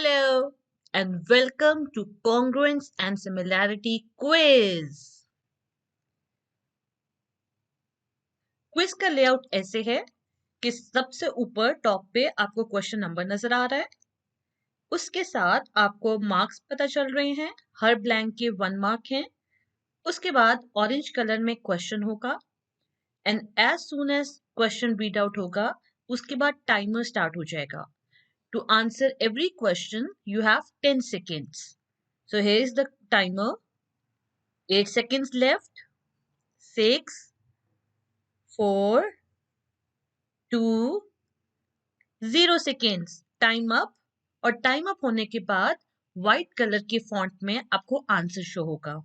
Hello and welcome to Congruence and Similarity Quiz. Quiz का layout ऐसे है कि सबसे ऊपर टॉप पे आपको क्वेश्चन नंबर नजर आ रहा है, उसके साथ आपको मार्क्स पता चल रहे हैं, हर ब्लैंक के 1 मार्क हैं। उसके बाद ऑरेंज कलर में क्वेश्चन होगा and as soon as question read out होगा उसके बाद टाइमर स्टार्ट हो जाएगा. To answer every question, you have 10 seconds. So here is the timer. 8 seconds left. 6, 4, 2, 0 seconds. Time up. और टाइम अप होने के बाद व्हाइट कलर के फॉन्ट में आपको आंसर शो होगा.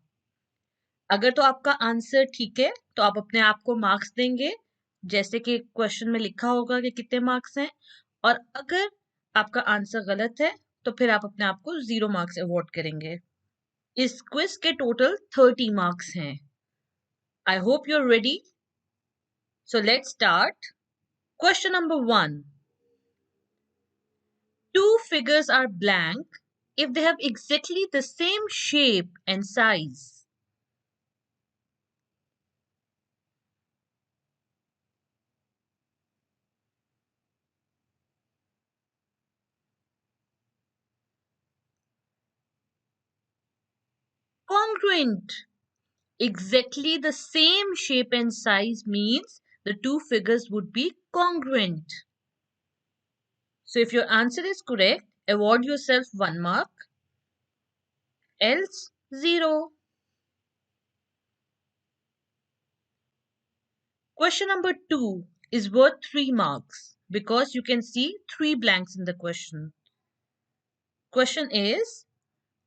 अगर तो आपका आंसर ठीक है तो आप अपने आप को मार्क्स देंगे, जैसे कि क्वेश्चन में लिखा होगा कि कितने मार्क्स हैं. और अगर आपका आंसर गलत है तो फिर आप अपने आप को 0 मार्क्स अवॉर्ड करेंगे. इस क्विज के टोटल 30 मार्क्स हैं. I hope you're ready. So let's start. Question number 1. Two figures are blank if they have exactly the same shape and size. Congruent. Exactly the same shape and size means the two figures would be congruent. So if your answer is correct, award yourself 1 mark, else 0. Question number 2 is worth 3 marks because you can see 3 blanks in the question. Question is,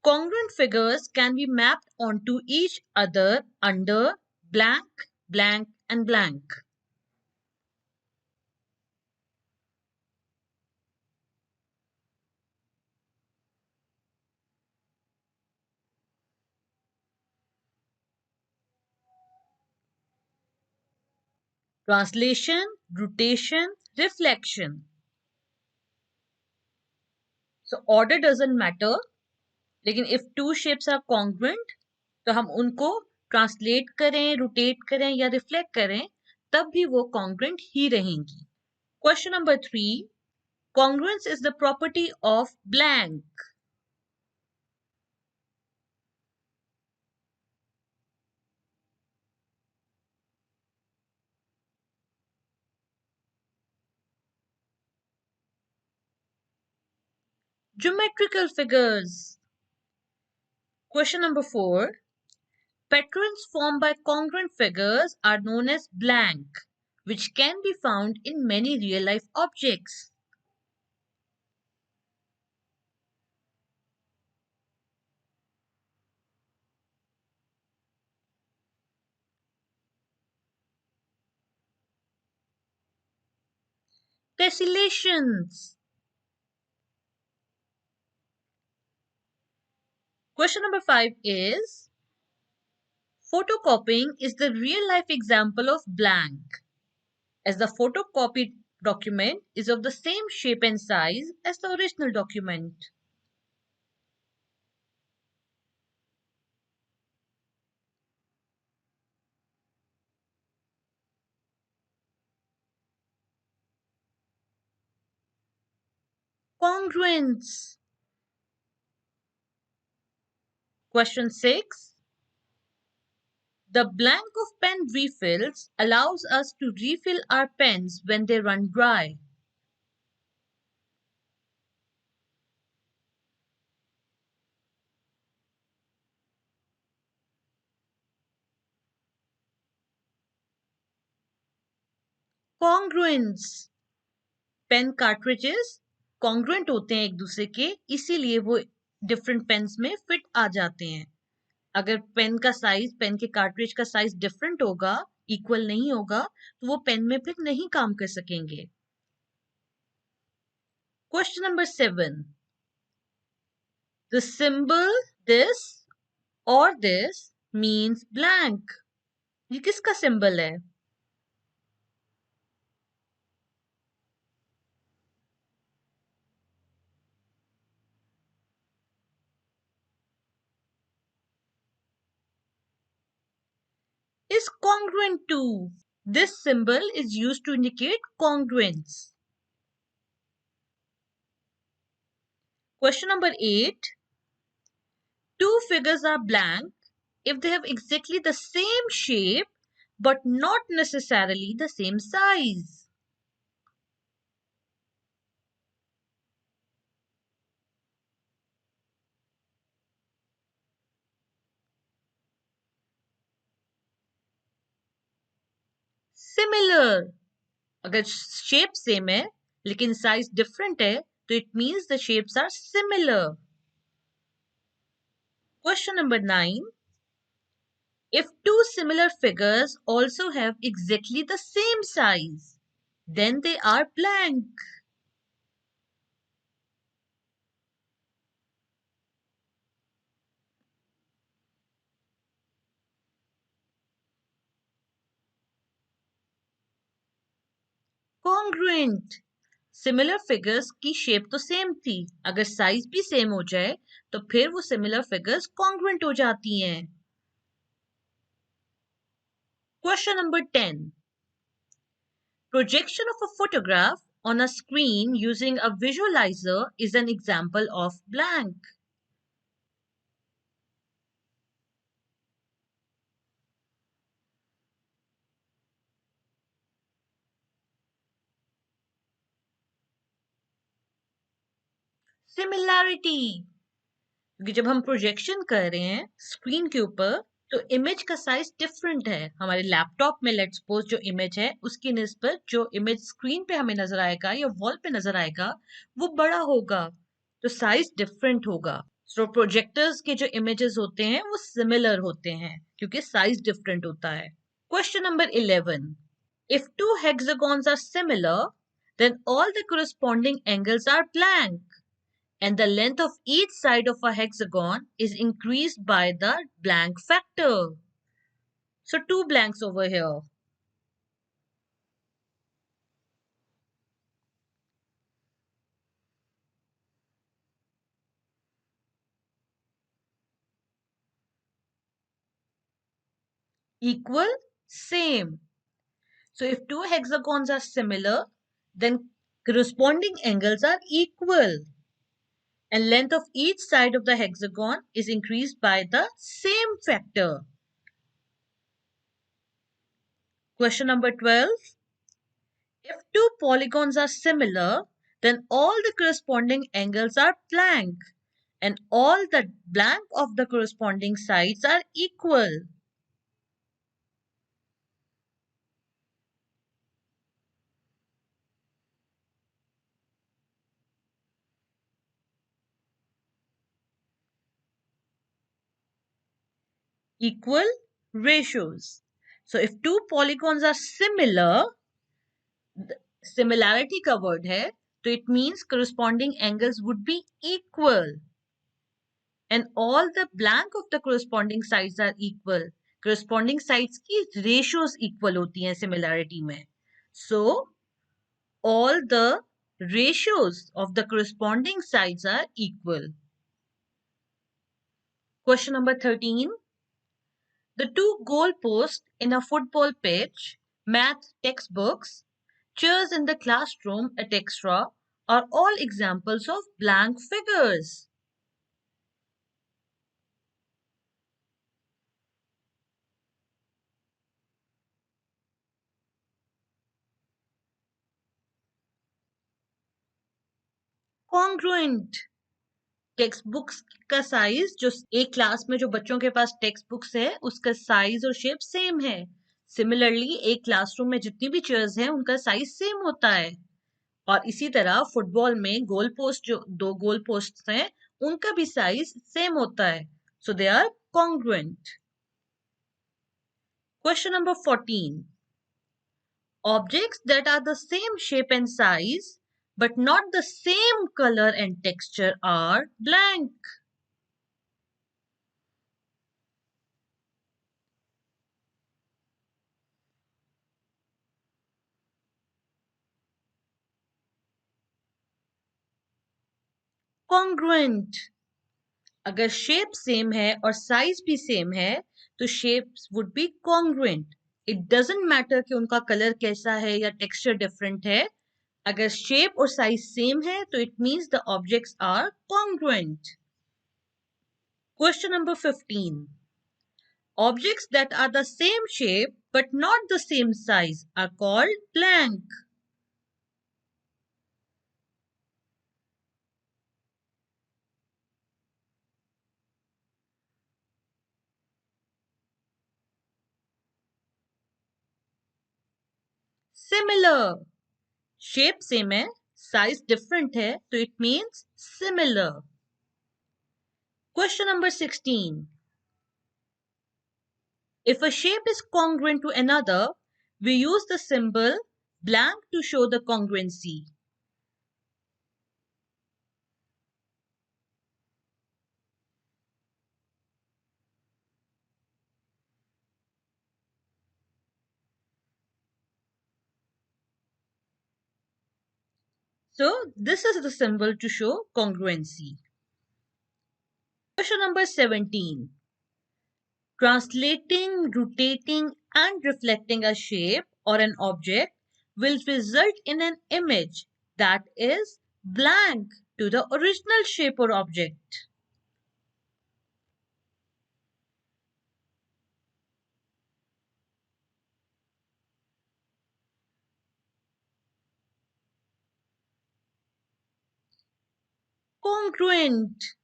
congruent figures can be mapped onto each other under blank, blank and blank. Translation, rotation, reflection. So order doesn't matter, लेकिन if two shapes are congruent तो हम उनको translate करें, rotate करें या reflect करें तब भी वो congruent ही रहेंगी. Question number 3. Congruence is the property of blank. Geometrical figures. Question number 4. Patterns formed by congruent figures are known as blank, which can be found in many real-life objects. Tessellations. Question number 5 is, photocopying is the real-life example of blank, as the photocopied document is of the same shape and size as the original document. Congruence. Question 6. The blank of pen refills allows us to refill our pens when they run dry. Congruence. Pen cartridges congruent होते हैं एक दूसरे के, इसीलिए वो different pens में fit आ जाते हैं. अगर पेन का साइज, पेन के कार्ट्रिज का साइज डिफरेंट होगा, इक्वल नहीं होगा, तो वो पेन में फिर नहीं काम कर सकेंगे. Question number 7. The symbol this or this means blank. ये किसका सिंबल है? is congruent to. This symbol is used to indicate congruence. Question number 8. Two figures are blank if they have exactly the same shape but not necessarily the same size. Similar. अगर shape same है लेकिन size different है तो it means the shapes are similar. Question number 9. If two similar figures also have exactly the same size, then they are blank. Congruent. Similar figures की shape तो same थी, अगर size भी same हो जाए तो फिर वो सिमिलर फिगर्स कॉन्ग्रुएंट हो जाती हैं. Question number 10. Projection of a photograph on a screen using a visualizer is an example of blank. Similarity. क्योंकि जब हम प्रोजेक्शन कर रहे हैं स्क्रीन के ऊपर तो इमेज का साइज डिफरेंट है. हमारे लैपटॉप में लेट्स सपोज जो इमेज है उसकी निस्बत जो इमेज स्क्रीन पे हमें नजर आएगा या वॉल पे नजर आएगा वो बड़ा होगा, तो साइज डिफरेंट होगा. सो प्रोजेक्टर्स के जो इमेजेस होते हैं वो सिमिलर होते हैं क्योंकि साइज डिफरेंट होता है. Question number 11. If two hexagons are similar, then all the corresponding angles are blank and the length of each side of a hexagon is increased by the blank factor. So two blanks over here. Equal, same. So if two hexagons are similar, then corresponding angles are equal. And length of each side of the hexagon is increased by the same factor. Question number 12. If two polygons are similar, then all the corresponding angles are blank and all the blank of the corresponding sides are equal. Equal ratios. So if two polygons are similar, similarity का word है, तो it means corresponding angles would be equal. And all the blank of the corresponding sides are equal. Corresponding sides की ratios equal होती हैं similarity में. So all the ratios of the corresponding sides are equal. Question number 13. The two goalposts in a football pitch, math textbooks, chairs in the classroom, etc. are all examples of blank figures. Congruent. Text books का size जो एक class में जो बच्चों के पास text books है उसका size और शेप सेम है. सिमिलरली एक क्लासरूम में जितनी भी चेयर्स हैं उनका साइज सेम होता है. और इसी तरह फुटबॉल में गोल पोस्ट जो दो गोल पोस्ट हैं उनका भी साइज सेम होता है. So they are congruent. Question number 14. Objects that are the same shape and size but not the same color and texture are blank. Congruent. अगर shape same है और साइज भी same है तो shapes would be congruent. It doesn't matter कि उनका colour कैसा है या टेक्सचर डिफरेंट है. अगर शेप और साइज सेम है तो it means the objects are congruent. Question number 15. Objects that are the same shape but not the same size are called blank. Similar. Shape same है, size different है, तो it means similar. Question number 16. If a shape is congruent to another, we use the symbol blank to show the congruency. So this is the symbol to show congruency. Question number 17. Translating, rotating, and reflecting a shape or an object will result in an image that is blank to the original shape or object. Congruent.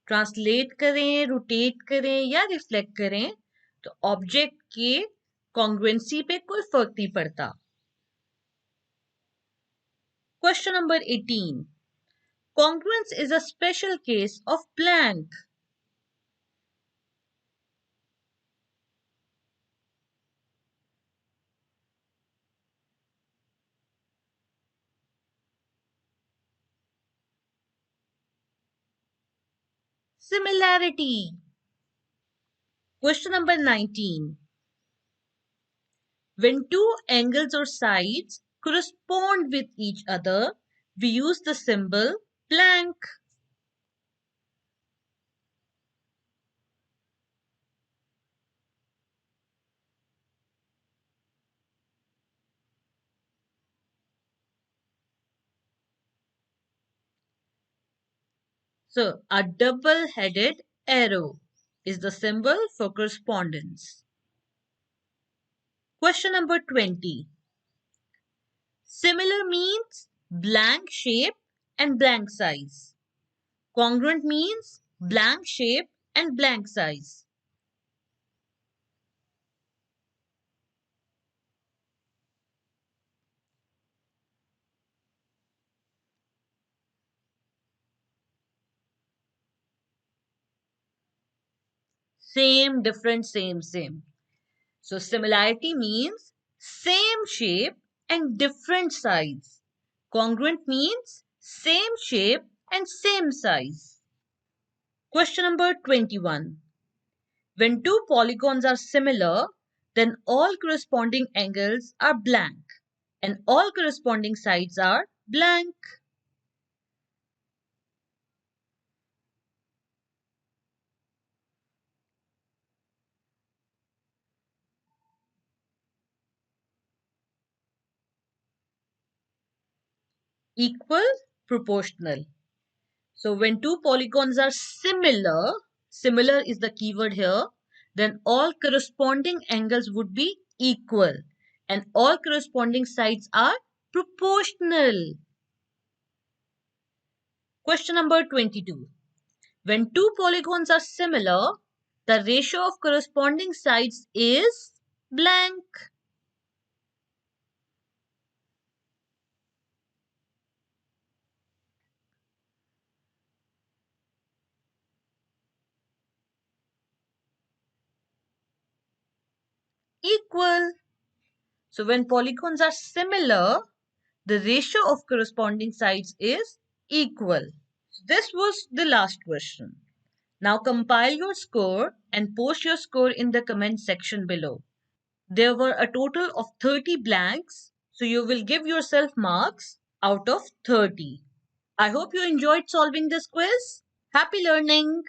Translate करें, rotate करें या reflect करें तो object के congruency पे कोई फर्क नहीं पड़ता. Question number 18. Congruence is a special case of blank. Similarity. Question number 19. When two angles or sides correspond with each other, we use the symbol blank. So, a double-headed arrow is the symbol for correspondence. Question number 20. Similar means blank shape and blank size. Congruent means blank shape and blank size. Same, different, same, same. So similarity means same shape and different size. Congruent means same shape and same size. Question number 21. When two polygons are similar, then all corresponding angles are blank and all corresponding sides are blank. Equal, proportional. So when two polygons are similar, similar is the keyword here, then all corresponding angles would be equal and all corresponding sides are proportional. Question number 22. When two polygons are similar, the ratio of corresponding sides is blank. Equal. So when polygons are similar, the ratio of corresponding sides is equal. This was the last question. Now compile your score and post your score in the comment section below. There were a total of 30 blanks, so you will give yourself marks out of 30. I hope you enjoyed solving this quiz. Happy learning!